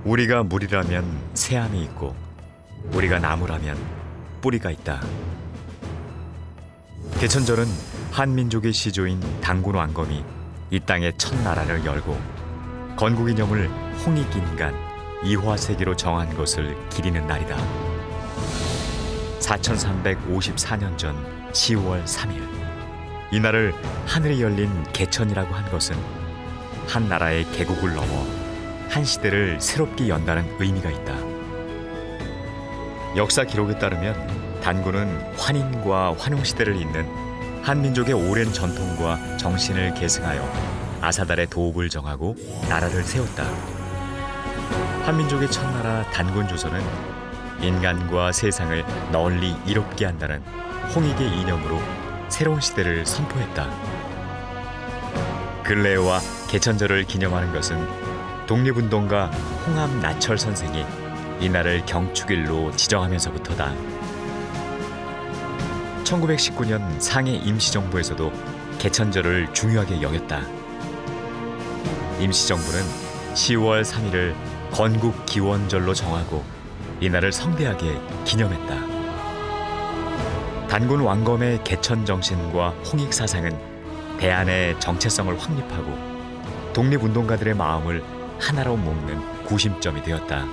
우리가 물이라면 새암이 있고 우리가 나무라면 뿌리가 있다. 개천절은 한민족의 시조인 단군 왕검이 이 땅의 첫 나라를 열고 건국이념을 홍익인간 이화세계로 정한 것을 기리는 날이다. 4354년 전 10월 3일, 이날을 하늘이 열린 개천이라고 한 것은 한 나라의 개국을 넘어 한 시대를 새롭게 연다는 의미가 있다. 역사 기록에 따르면 단군은 환인과 환웅시대를 잇는 한민족의 오랜 전통과 정신을 계승하여 아사달의 도읍을 정하고 나라를 세웠다. 한민족의 첫나라 단군조선은 인간과 세상을 널리 이롭게 한다는 홍익의 이념으로 새로운 시대를 선포했다. 근래와 개천절을 기념하는 것은 독립운동가 홍암 나철 선생이 이날을 경축일로 지정하면서부터다. 1919년 상해 임시정부에서도 개천절을 중요하게 여겼다. 임시정부는 10월 3일을 건국기원절로 정하고 이날을 성대하게 기념했다. 단군 왕검의 개천 정신과 홍익 사상은 대한의 정체성을 확립하고 독립운동가들의 마음을 하나로 묶는 구심점이 되었다.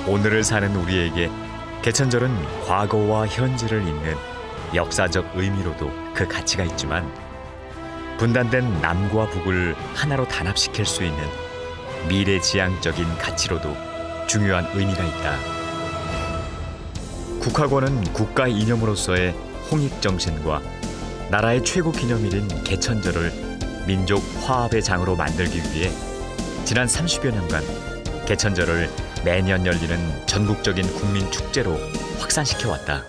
오늘을 사는 우리에게 개천절은 과거와 현재를 잇는 역사적 의미로도 그 가치가 있지만, 분단된 남과 북을 하나로 단합시킬 수 있는 미래지향적인 가치로도 중요한 의미가 있다. 국화권은 국가 이념으로서의 홍익정신과 나라의 최고 기념일인 개천절을 민족 화합의 장으로 만들기 위해 지난 30여 년간 개천절을 매년 열리는 전국적인 국민 축제로 확산시켜왔다.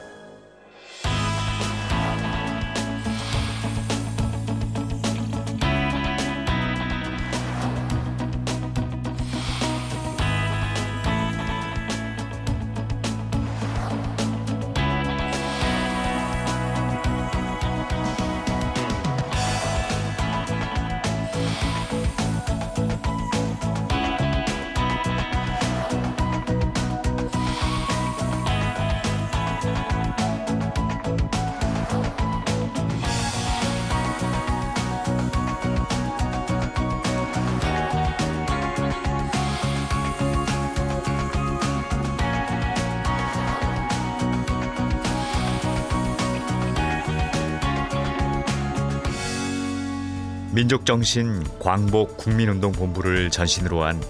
민족정신 광복 국민운동본부를 전신으로 한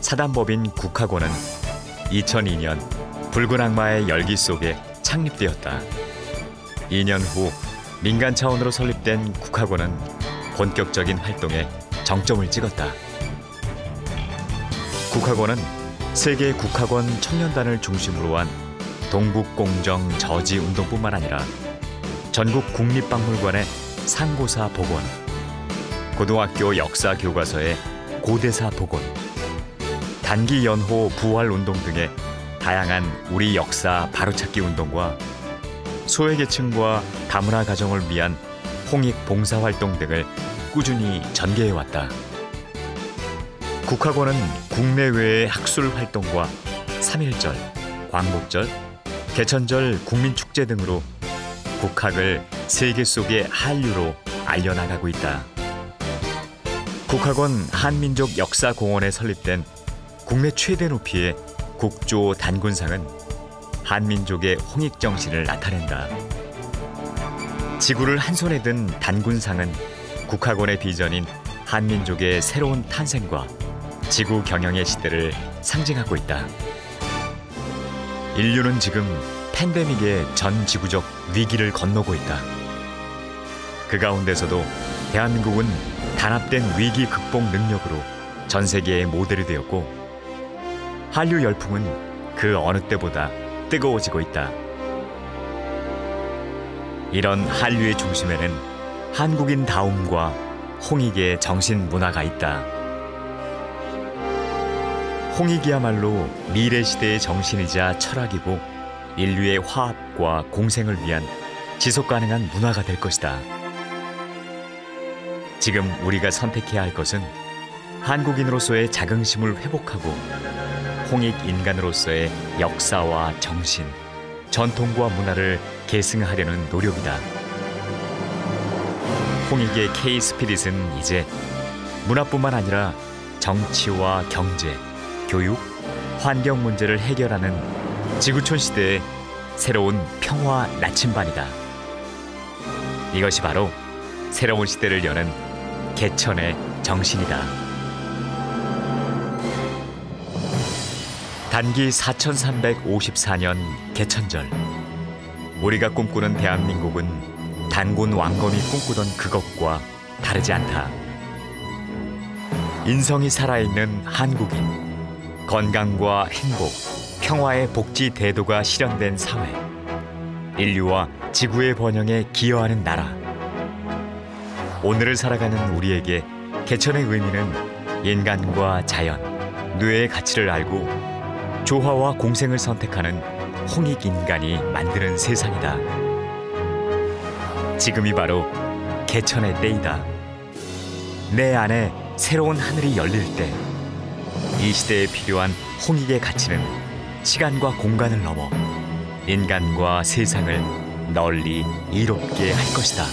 사단법인 국화권은 2002년 붉은 악마의 열기 속에 창립되었다. 2년 후 민간 차원으로 설립된 국화권은 본격적인 활동에 정점을 찍었다. 국화권은 세계 국화권 청년단을 중심으로 한 동북공정 저지운동뿐만 아니라 전국 국립박물관의 상고사 복원, 고등학교 역사 교과서의 고대사 복원, 단기 연호 부활운동 등의 다양한 우리 역사 바로찾기 운동과 소외계층과 다문화 가정을 위한 홍익 봉사활동 등을 꾸준히 전개해왔다. 국화권은 국내외의 학술 활동과 3.1절, 광복절, 개천절 국민축제 등으로 국학을 세계 속의 한류로 알려나가고 있다. 국화권 한민족 역사공원에 설립된 국내 최대 높이의 국조 단군상은 한민족의 홍익정신을 나타낸다. 지구를 한 손에 든 단군상은 국화권의 비전인 한민족의 새로운 탄생과 지구 경영의 시대를 상징하고 있다. 인류는 지금 팬데믹의 전 지구적 위기를 건너고 있다. 그 가운데서도 대한민국은 단합된 위기 극복 능력으로 전 세계의 모델이 되었고, 한류 열풍은 그 어느 때보다 뜨거워지고 있다. 이런 한류의 중심에는 한국인다움과 홍익의 정신 문화가 있다. 홍익이야말로 미래 시대의 정신이자 철학이고 인류의 화합과 공생을 위한 지속 가능한 문화가 될 것이다. 지금 우리가 선택해야 할 것은 한국인으로서의 자긍심을 회복하고 홍익 인간으로서의 역사와 정신, 전통과 문화를 계승하려는 노력이다. 홍익의 K-스피릿은 이제 문화뿐만 아니라 정치와 경제, 교육, 환경 문제를 해결하는 지구촌 시대의 새로운 평화 나침반이다. 이것이 바로 새로운 시대를 여는 개천의 정신이다. 단기 4354년 개천절, 우리가 꿈꾸는 대한민국은 단군 왕건이 꿈꾸던 그것과 다르지 않다. 인성이 살아있는 한국인, 건강과 행복, 평화의 복지 대도가 실현된 사회, 인류와 지구의 번영에 기여하는 나라. 오늘을 살아가는 우리에게 개천의 의미는 인간과 자연, 뇌의 가치를 알고 조화와 공생을 선택하는 홍익인간이 만드는 세상이다. 지금이 바로 개천의 때이다. 내 안에 새로운 하늘이 열릴 때 이 시대에 필요한 홍익의 가치는 시간과 공간을 넘어 인간과 세상을 널리 이롭게 할 것이다.